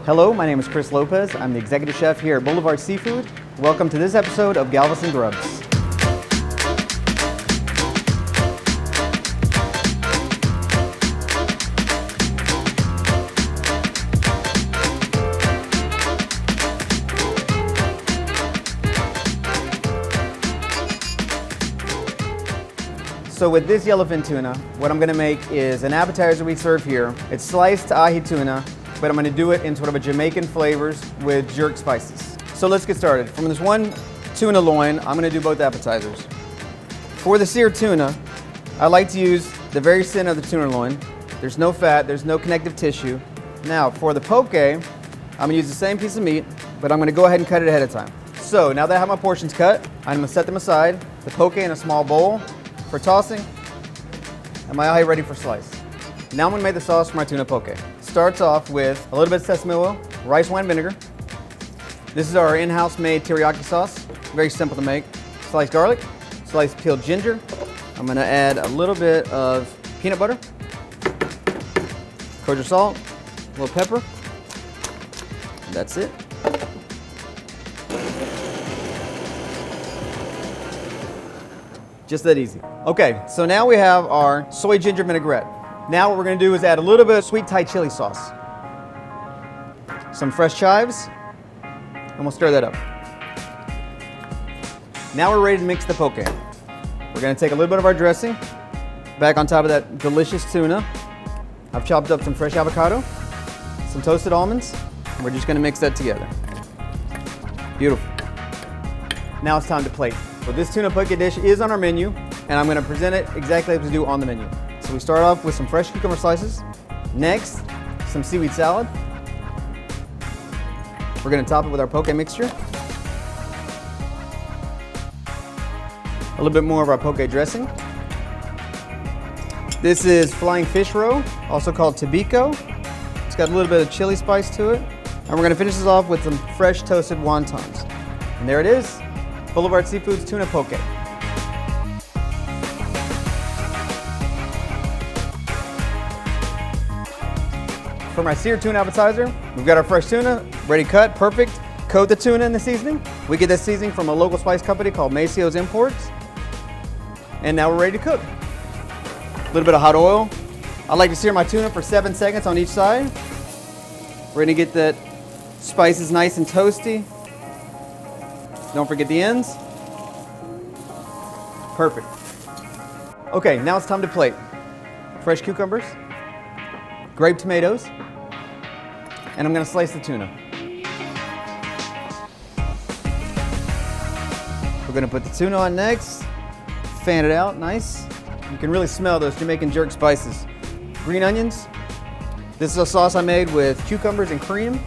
Hello, my name is Chris Lopez. I'm the executive chef here at BLVD Seafood. Welcome to this episode of Galveston Grubs. So with this yellowfin tuna, what I'm going to make is an appetizer we serve here. It's sliced ahi tuna, but I'm going to do it in sort of a Jamaican flavors with jerk spices. So let's get started. From this one tuna loin, I'm going to do both appetizers. For the seared tuna, I like to use the very center of the tuna loin. There's no fat, there's no connective tissue. Now for the poke, I'm going to use the same piece of meat, but I'm going to go ahead and cut it ahead of time. So now that I have my portions cut, I'm going to set them aside, the poke in a small bowl for tossing, and my ahi ready for slice. Now I'm going to make the sauce for my tuna poke. Starts off with a little bit of sesame oil, rice wine vinegar. This is our in-house made teriyaki sauce. Very simple to make. Sliced garlic, sliced peeled ginger. I'm going to add a little bit of peanut butter, kosher salt, a little pepper. That's it. Just that easy. Okay, so now we have our soy ginger vinaigrette. Now what we're going to do is add a little bit of sweet Thai chili sauce, some fresh chives, and we'll stir that up. Now we're ready to mix the poke. We're going to take a little bit of our dressing, back on top of that delicious tuna. I've chopped up some fresh avocado, some toasted almonds, and we're just going to mix that together. Beautiful. Now it's time to plate. So this tuna poke dish is on our menu, and I'm going to present it exactly as we do on the menu. So we start off with some fresh cucumber slices. Next, some seaweed salad. We're going to top it with our poke mixture. A little bit more of our poke dressing. This is flying fish roe, also called tobiko. It's got a little bit of chili spice to it. And we're going to finish this off with some fresh toasted wontons. And there it is, BLVD Seafood's tuna poke. For my seared tuna appetizer, we've got our fresh tuna, ready cut, perfect. Coat the tuna in the seasoning. We get this seasoning from a local spice company called Maceo's Imports. And now we're ready to cook. A little bit of hot oil. I like to sear my tuna for 7 seconds on each side. We're gonna get that spices nice and toasty. Don't forget the ends. Perfect. Okay, now it's time to plate. Fresh cucumbers, grape tomatoes, and I'm going to slice the tuna. We're going to put the tuna on next, fan it out nice. You can really smell those Jamaican jerk spices. Green onions. This is a sauce I made with cucumbers and cream.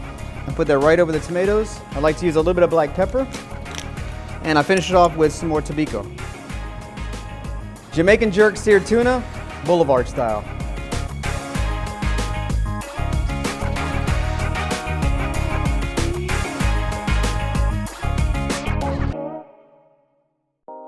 I put that right over the tomatoes. I like to use a little bit of black pepper. And I finish it off with some more tobiko. Jamaican jerk seared tuna, BLVD style.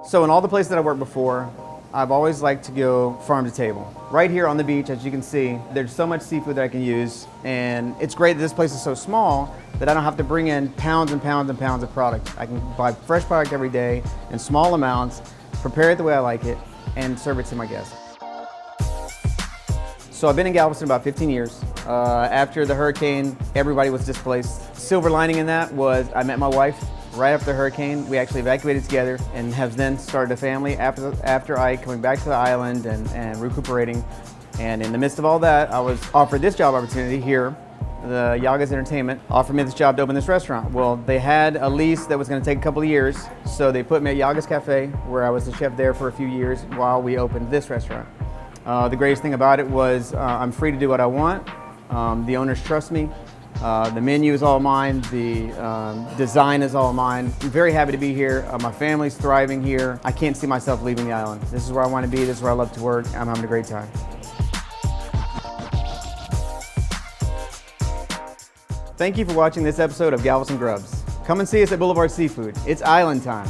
So in all the places that I've worked before, I've always liked to go farm to table. Right here on the beach, as you can see, there's so much seafood that I can use, and it's great that this place is so small that I don't have to bring in pounds and pounds and pounds of product. I can buy fresh product every day in small amounts, prepare it the way I like it, and serve it to my guests. So I've been in Galveston about 15 years. After the hurricane, everybody was displaced. Silver lining in that was I met my wife right after the hurricane. We actually evacuated together and have then started a family after I coming back to the island and recuperating. And in the midst of all that, I was offered this job opportunity here. The Yaga's Entertainment offered me this job to open this restaurant. Well, they had a lease that was going to take a couple of years, so they put me at Yaga's Cafe, where I was the chef there for a few years while we opened this restaurant. The greatest thing about it was I'm free to do what I want. The owners trust me. The menu is all mine. The design is all mine. I'm very happy to be here. My family's thriving here. I can't see myself leaving the island. This is where I want to be. This is where I love to work. I'm having a great time. Thank you for watching this episode of Galveston Grubs. Come and see us at BLVD Seafood. It's island time.